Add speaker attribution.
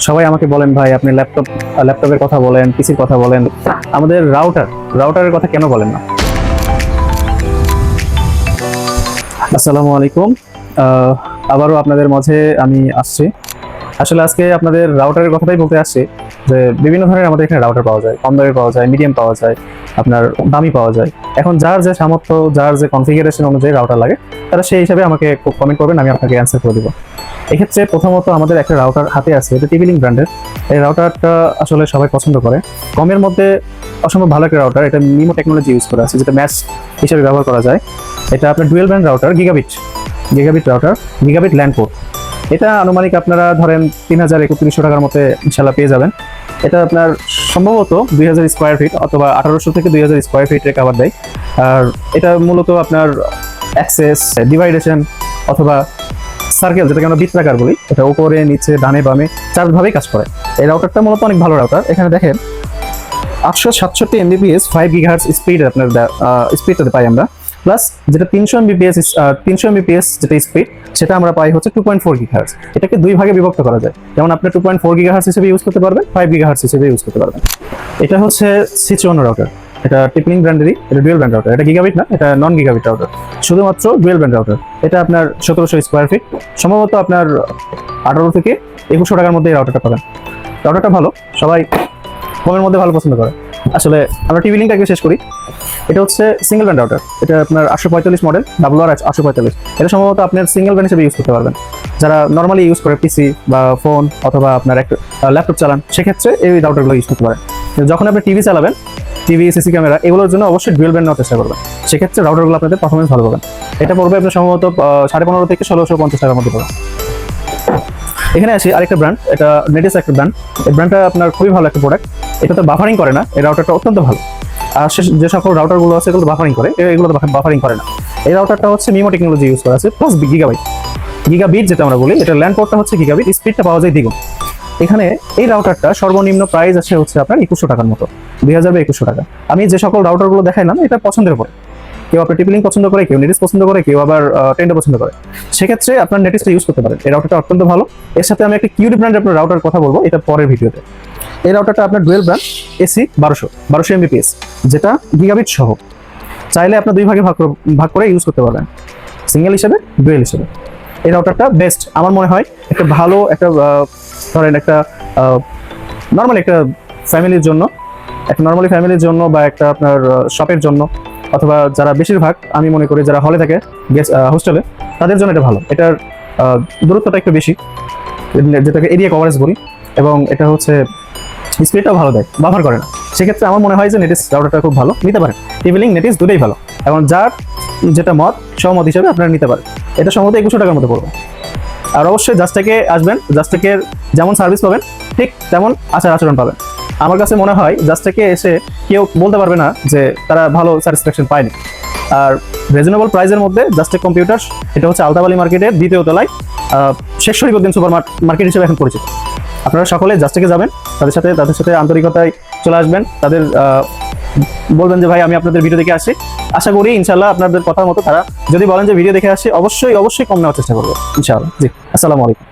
Speaker 1: সবাই আমাকে বলেন ভাই আপনি ল্যাপটপের কথা বলেন, পিসির কথা বলেন, আমাদের রাউটারের কথা কেন বলেন না? আসসালামু আলাইকুম। আবারও আপনাদের মাঝে আমি আসছি। আসলে আজকে আপনাদের রাউটারের কথাটাই বলতে আসছি যে বিভিন্ন ধরনের আমাদের এখানে রাউটার পাওয়া যায়, কম দামে পাওয়া যায়, মিডিয়াম পাওয়া যায়, আপনার দামি পাওয়া যায়। এখন যার যে সামর্থ্য, যার যে কনফিগারেশন অনুযায়ী রাউটার লাগে, তারা সেই হিসাবে আমাকে কমেন্ট করবেন, আমি আপনাকে অ্যান্সার করে দেবো। এক্ষেত্রে প্রথমত আমাদের একটা রাউটার হাতে আছে, এটা টিভিলিং ব্র্যান্ডের। এই রাউটারটা আসলে সবাই পছন্দ করে। কমের মধ্যে অসম্ভব ভালো একটা রাউটার, এটা মিমো টেকনোলজি ইউজ করা আছে, যেটা ম্যাচ হিসেবে ব্যবহার করা যায়। এটা আপনার dual band router, gigabit router, gigabit land port. এটা আনুমানিক আপনারা ধরেন 3000-3100 টাকার মধ্যে ইনশাল্লাহ পেয়ে যাবেন। এটা আপনার সম্ভবত 2000 স্কোয়ার ফিট অথবা 1800 থেকে 2000 স্কোয়ার ফিটের কাভার দেয়। আর এটা মূলত আপনার অ্যাক্সেস, ডিভাইডেশন অথবা সার্কেল, যেটাকে আমরা বৃত্তাকার বলি, এটা উপরে নিচে ডানে বামে চারভাবেই কাজ করে। এই রাউটারটা মূলত অনেক ভালো রাউটার। এখানে দেখেন 867 MBPS 5 GHz স্পিড আপনার স্পিডটাতে পাই আমরা। প্লাস যেটা 300 MBPS যেটা স্পিড, সেটা আমরা পাই হচ্ছে 2.4 GHz। এটাকে দুই ভাগে বিভক্ত করা যায়, যেমন আপনি 2.4 GHz হিসেবে ইউজ করতে পারবেন, 5 GHz হিসেবে ইউজ করতে পারবেন। এটা হচ্ছে C54 রাউটার, এটা টিপলিং ব্র্যান্ডেরই, এটা ডুয়েল ব্র্যান্ড রাউটার। এটা গিগাবিট না, এটা নন গিগাবিট রাউটার, শুধুমাত্র ডুয়েল ব্র্যান্ড রাউটার। এটা আপনার 1700 স্কোয়ার ফিট, সম্ভবত আপনার 18 থেকে 2100 টাকার মধ্যে এই রাউটারটা পাবেন। রাউটারটা ভালো, সবাই কমের মধ্যে ভালো পছন্দ করে। আসলে আমরা টিভি লিঙ্কটাকে শেষ করি। এটা হচ্ছে সিঙ্গেল ব্যান্ড রাউটার, এটা আপনার 845 মডেল, WR 845। এটা সম্ভবত আপনার সিঙ্গেল ব্যান্ড হিসেবে ইউজ করতে পারবেন। যারা নর্মালি ইউজ করে পিসি বা ফোন অথবা আপনার একটা ল্যাপটপ চালান, সেক্ষেত্রে এই রাউটারগুলো ইউজ করতে পারেন। যখন আপনি টিভি চালাবেন, টিভি, সিসি ক্যামেরা, এগুলোর জন্য অবশ্যই ডুয়েল ব্যান্ড নেওয়ার চেষ্টা করবেন। সেক্ষেত্রে রাউটারগুলো আপনাদের পারফরমেন্স ভালো পাবেন। এটা পড়বে আপনার সম্ভবত 1550 থেকে 1650 টাকার মধ্যে পড়বে। এখানে আসি আরেকটা ব্র্যান্ড, এটা নেটিস একটা ব্র্যান্ড। এই ব্র্যান্ডটা আপনার খুবই ভালো একটা প্রোডাক্ট। এটা তো বাফারিং করে না, এই রাউটারটা অত্যন্ত ভালো। আর যে সকল রাউটারগুলো আছে এগুলো বাফারিং করে, এগুলো বাফারিং করে না। এই রাউটারটা হচ্ছে মিমো টেকনোলজি ইউজ করা আছে, প্লাস গিগাবিট যেটা আমরা বলি। এটা ল্যান্ড পোর্টটা হচ্ছে গিগাবিট, স্পিডটা পাওয়া যায় দ্বিগুণ। এখানে এই রাউটারটা সর্বনিম্ন প্রাইস আছে হচ্ছে আপনার 2100 টাকার মতো, 2000 বা 2100 টাকা। আমি যে সকল রাউটারগুলো দেখাইলাম, এটা পছন্দের উপরে। কেউ আপনার টিপলিং পছন্দ করে, কেউ নেটিস পছন্দ করে, কেউ আবার টেন্ডো পছন্দ করে। সেক্ষেত্রে আপনার নেটিসটা ইউজ করতে পারেন। এই রাউটারটা অত্যন্ত ভালো। এর সাথে আমি একটা কিউডি ব্র্যান্ড আপনার রাউটার কথা বলবো, এটা পরের ভিডিওতে। এই রাউটারটা আপনার ডুয়েল ব্র্যান্ড এসি 1200 MBPS, যেটা গিগাবিট সহ। চাইলে আপনার দুই ভাগ করে ইউজ করতে পারবেন, সিঙ্গেল হিসেবে, ডুয়েল হিসেবে। এই রাউটারটা বেস্ট আমার মনে হয়। একটা ভালো একটা ধরেন একটা নর্মালি একটা ফ্যামিলির জন্য বা একটা আপনার শপের জন্য, অথবা যারা বেশিরভাগ আমি মনে করি যারা হলে থাকে, হোস্টেলে, তাদের জন্য এটা ভালো। এটার দূরত্বটা একটু বেশি, যেটাকে এরিয়া কভারেজ বলি, এবং এটা হচ্ছে স্পিডটাও ভালো দেয়, ব্যবহার করে না। সেক্ষেত্রে আমার মনে হয় যে নেটিস রাউটারটা খুব ভালো, নিতে পারেন। টিভিলিং, নেটিস দুটোই ভালো, এবং যার যেটা সহমত হিসেবে আপনারা নিতে পারেন। এটা সম্ভবত 2100 টাকার মতো পড়বে। আর অবশ্যই জাস্টেকে আসবেন, জাস্টেকের যেমন সার্ভিস পাবেন ঠিক তেমন আচরণ পাবেন। আমার কাছে মনে হয় জাস্টেকে এসে কেউ বলতে পারবে না যে তারা ভালো স্যাটিসফ্যাকশন পায়নি। আর রিজনেবল প্রাইসের মধ্যে জাস্টেক কম্পিউটার, এটা হচ্ছে আলতাবালি মার্কেটের 2য় তলায়, শেখ শরীফুদ্দিন সুপার মার্কেট হিসেবে এখন পরিচিত। আপনারা সকলে জাস্টেকে যাবেন, তাদের সাথে আন্তরিকতায় চলে আসবেন, তাদের বলবেন যে ভাই আমি আপনাদের ভিডিও দেখে আসি। আশা করি ইনশাল্লাহ আপনাদের কথার মতো তারা যদি বলেন যে ভিডিও দেখে আসি, অবশ্যই কম নেওয়ার চেষ্টা করবো ইনশাআল্লাহ। জি, আসসালামু আলাইকুম।